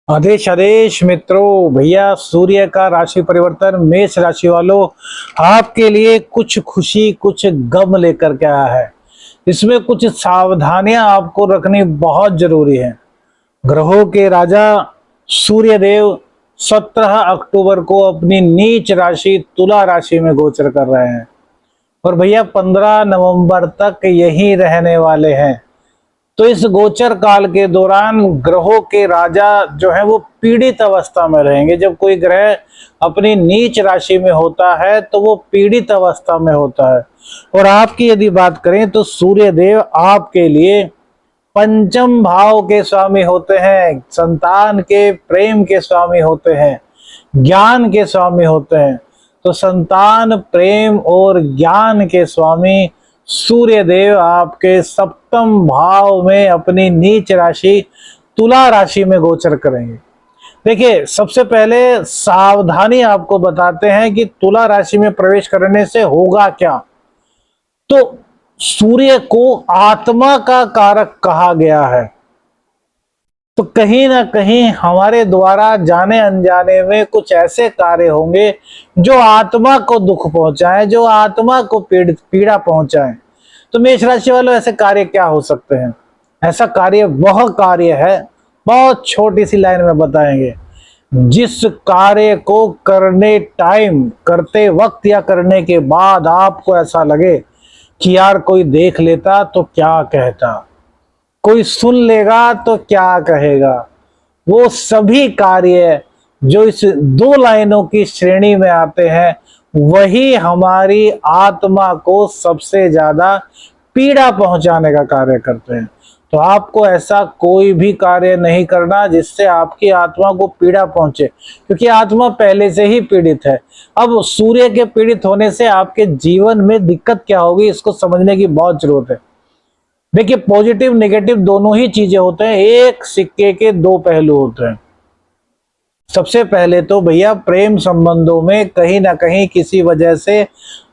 आदेश आदेश मित्रों, भैया सूर्य का राशि परिवर्तन मेष राशि वालों आपके लिए कुछ खुशी कुछ गम लेकर के आया है। इसमें कुछ सावधानियां आपको रखनी बहुत जरूरी है। ग्रहों के राजा सूर्य देव 17 अक्टूबर को अपनी नीच राशि तुला राशि में गोचर कर रहे हैं और भैया 15 नवंबर तक यही रहने वाले हैं। तो इस गोचर काल के दौरान ग्रहों के राजा जो है वो पीड़ित अवस्था में रहेंगे। जब कोई ग्रह अपनी नीच राशि में होता है तो वो पीड़ित अवस्था में होता है। और आपकी यदि बात करें तो सूर्य देव आपके लिए पंचम भाव के स्वामी होते हैं, संतान के प्रेम के स्वामी होते हैं, ज्ञान के स्वामी होते हैं। तो संतान प्रेम और ज्ञान के स्वामी सूर्य देव आपके सप्तम भाव में अपनी नीच राशि तुला राशि में गोचर करेंगे। देखिए, सबसे पहले सावधानी आपको बताते हैं कि तुला राशि में प्रवेश करने से होगा क्या। तो सूर्य को आत्मा का कारक कहा गया है, तो कहीं ना कहीं हमारे द्वारा जाने अनजाने में कुछ ऐसे कार्य होंगे जो आत्मा को दुख पहुंचाए, जो आत्मा को पीड़ा पहुंचाए। तो मेष राशि वालों, ऐसे कार्य क्या हो सकते हैं? ऐसा कार्य वह कार्य है, बहुत छोटी सी लाइन में बताएंगे, जिस कार्य को करने टाइम, करते वक्त या करने के बाद आपको ऐसा लगे कि यार कोई देख लेता तो क्या कहता, कोई सुन लेगा तो क्या कहेगा। वो सभी कार्य जो इस दो लाइनों की श्रेणी में आते हैं वही हमारी आत्मा को सबसे ज्यादा पीड़ा पहुंचाने का कार्य करते हैं। तो आपको ऐसा कोई भी कार्य नहीं करना जिससे आपकी आत्मा को पीड़ा पहुंचे, क्योंकि आत्मा पहले से ही पीड़ित है। अब सूर्य के पीड़ित होने से आपके जीवन में दिक्कत क्या होगी, इसको समझने की बहुत जरूरत है। देखिए, पॉजिटिव नेगेटिव दोनों ही चीजें होते हैं, एक सिक्के के दो पहलू होते हैं। सबसे पहले तो भैया प्रेम संबंधों में कहीं ना कहीं किसी वजह से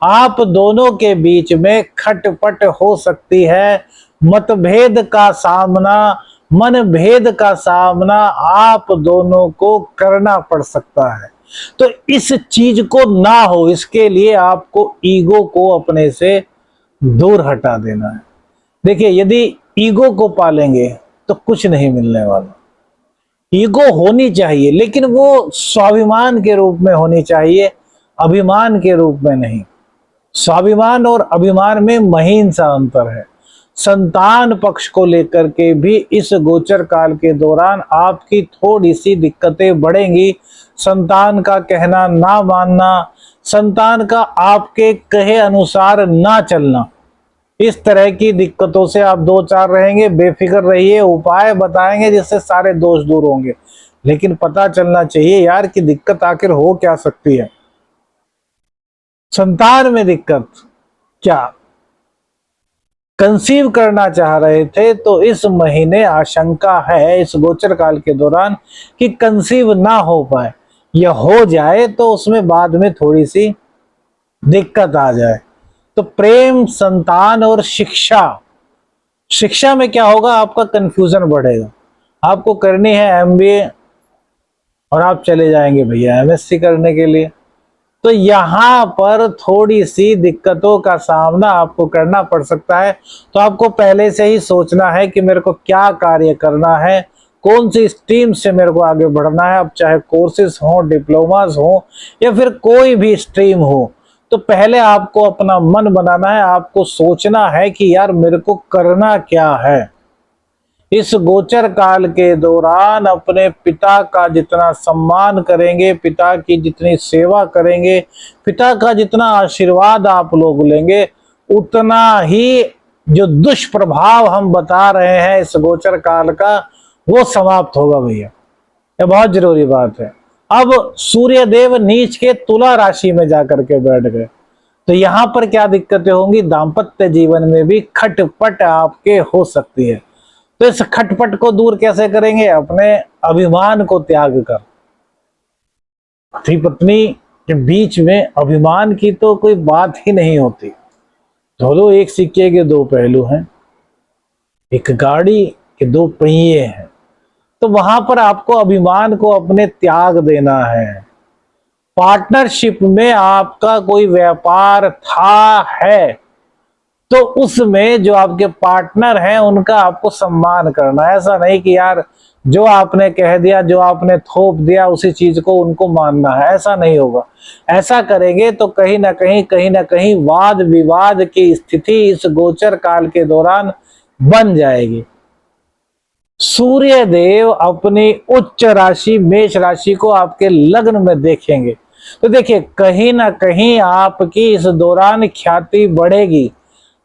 आप दोनों के बीच में खटपट हो सकती है, मतभेद का सामना, मनभेद का सामना आप दोनों को करना पड़ सकता है। तो इस चीज को ना हो, इसके लिए आपको ईगो को अपने से दूर हटा देना है। देखिए, यदि ईगो को पालेंगे तो कुछ नहीं मिलने वाला। ईगो होनी चाहिए, लेकिन वो स्वाभिमान के रूप में होनी चाहिए, अभिमान के रूप में नहीं। स्वाभिमान और अभिमान में महीन सा अंतर है। संतान पक्ष को लेकर के भी इस गोचर काल के दौरान आपकी थोड़ी सी दिक्कतें बढ़ेंगी। संतान का कहना ना मानना, संतान का आपके कहे अनुसार ना चलना, इस तरह की दिक्कतों से आप दो चार रहेंगे। बेफिक्र रहिए, उपाय बताएंगे जिससे सारे दोष दूर होंगे। लेकिन पता चलना चाहिए यार कि दिक्कत आखिर हो क्या सकती है। संतान में दिक्कत क्या, कंसीव करना चाह रहे थे तो इस महीने आशंका है इस गोचर काल के दौरान कि कंसीव ना हो पाए, या हो जाए तो उसमें बाद में थोड़ी सी दिक्कत आ जाए। तो प्रेम, संतान और शिक्षा, शिक्षा में क्या होगा, आपका कंफ्यूजन बढ़ेगा। आपको करनी है एमबीए और आप चले जाएंगे भैया एमएससी करने के लिए, तो यहां पर थोड़ी सी दिक्कतों का सामना आपको करना पड़ सकता है। तो आपको पहले से ही सोचना है कि मेरे को क्या कार्य करना है, कौन सी स्ट्रीम से मेरे को आगे बढ़ना है। अब चाहे कोर्सेज हो, डिप्लोमास हो या फिर कोई भी स्ट्रीम हो, तो पहले आपको अपना मन बनाना है, आपको सोचना है कि यार मेरे को करना क्या है। इस गोचर काल के दौरान अपने पिता का जितना सम्मान करेंगे, पिता की जितनी सेवा करेंगे, पिता का जितना आशीर्वाद आप लोग लेंगे, उतना ही जो दुष्प्रभाव हम बता रहे हैं इस गोचर काल का वो समाप्त होगा भैया। ये बहुत जरूरी बात है। अब सूर्य देव नीच के तुला राशि में जाकर के बैठ गए, तो यहां पर क्या दिक्कतें होंगी, दाम्पत्य जीवन में भी खटपट आपके हो सकती है। तो इस खटपट को दूर कैसे करेंगे, अपने अभिमान को त्याग कर। पति पत्नी के बीच में अभिमान की तो कोई बात ही नहीं होती। दोनों एक सिक्के के दो पहलू हैं, एक गाड़ी के दो पहिए हैं। तो वहां पर आपको अभिमान को अपने त्याग देना है। पार्टनरशिप में आपका कोई व्यापार था है तो उसमें जो आपके पार्टनर हैं उनका आपको सम्मान करना है। ऐसा नहीं कि यार जो आपने कह दिया, जो आपने थोप दिया उसी चीज को उनको मानना है, ऐसा नहीं होगा। ऐसा करेंगे तो कहीं ना कहीं वाद विवाद की स्थिति इस गोचर काल के दौरान बन जाएगी। सूर्य देव अपनी उच्च राशि मेष राशि को आपके लग्न में देखेंगे तो देखिए कहीं ना कहीं आपकी इस दौरान ख्याति बढ़ेगी।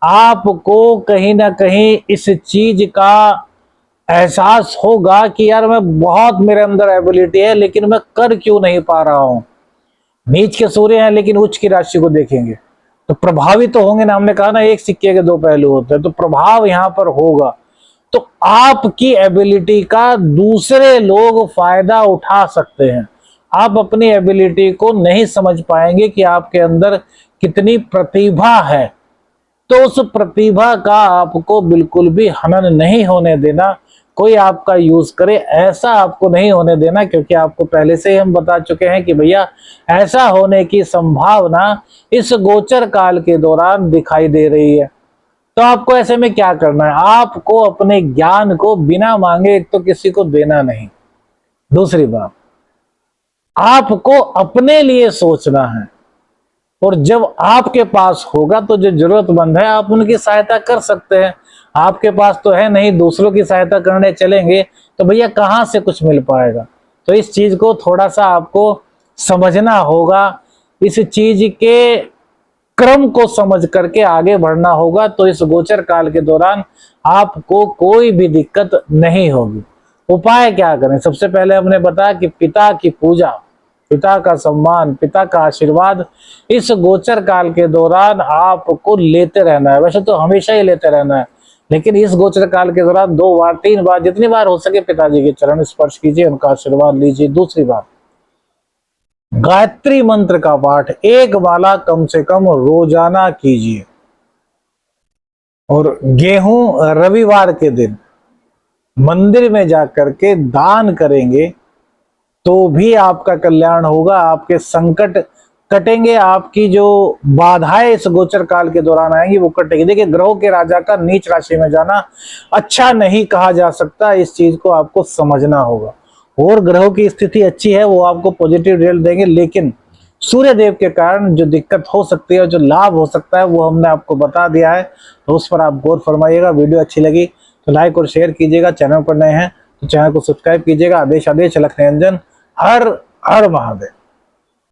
आपको कहीं ना कहीं इस चीज का एहसास होगा कि यार मैं बहुत मेरे अंदर एबिलिटी है लेकिन मैं कर क्यों नहीं पा रहा हूं। नीच के सूर्य हैं लेकिन उच्च की राशि को देखेंगे तो प्रभावित तो होंगे ना। हमने कहा ना एक सिक्के के दो पहलू होते हैं, तो प्रभाव यहां पर होगा। तो आपकी एबिलिटी का दूसरे लोग फायदा उठा सकते हैं। आप अपनी एबिलिटी को नहीं समझ पाएंगे कि आपके अंदर कितनी प्रतिभा है, तो उस प्रतिभा का आपको बिल्कुल भी हनन नहीं होने देना। कोई आपका यूज करे ऐसा आपको नहीं होने देना, क्योंकि आपको पहले से ही हम बता चुके हैं कि भैया ऐसा होने की संभावना इस गोचर काल के दौरान दिखाई दे रही है। तो आपको ऐसे में क्या करना है, आपको अपने ज्ञान को बिना मांगे एक तो किसी को देना नहीं, दूसरी बात आपको अपने लिए सोचना है। और जब आपके पास होगा तो जो जरूरतमंद है आप उनकी सहायता कर सकते हैं। आपके पास तो है नहीं, दूसरों की सहायता करने चलेंगे तो भैया कहां से कुछ मिल पाएगा। तो इस चीज को थोड़ा सा आपको समझना होगा, इस चीज के क्रम को समझ करके आगे बढ़ना होगा। तो इस गोचर काल के दौरान आपको कोई भी दिक्कत नहीं होगी। उपाय क्या करें, सबसे पहले हमने बताया कि पिता की पूजा, पिता का सम्मान, पिता का आशीर्वाद इस गोचर काल के दौरान आपको लेते रहना है। वैसे तो हमेशा ही लेते रहना है, लेकिन इस गोचर काल के दौरान 2 बार 3 बार जितनी बार हो सके पिताजी के चरण स्पर्श कीजिए, उनका आशीर्वाद लीजिए। दूसरी बात, गायत्री मंत्र का पाठ 1 माला कम से कम रोजाना कीजिए। और गेहूं रविवार के दिन मंदिर में जाकर के दान करेंगे तो भी आपका कल्याण होगा, आपके संकट कटेंगे, आपकी जो बाधाएं इस गोचर काल के दौरान आएंगी वो कटेगी। देखिए ग्रहों के राजा का नीच राशि में जाना अच्छा नहीं कहा जा सकता, इस चीज को आपको समझना होगा। और ग्रहों की स्थिति अच्छी है, वो आपको पॉजिटिव रिजल्ट देंगे, लेकिन सूर्य देव के कारण जो दिक्कत हो सकती है, जो लाभ हो सकता है, वो हमने आपको बता दिया है। तो उस पर आप गौर फरमाइएगा। वीडियो अच्छी लगी तो लाइक और शेयर कीजिएगा। चैनल पर नए हैं तो चैनल को सब्सक्राइब कीजिएगा। आदेश लख निरंजन। हर हर महादेव।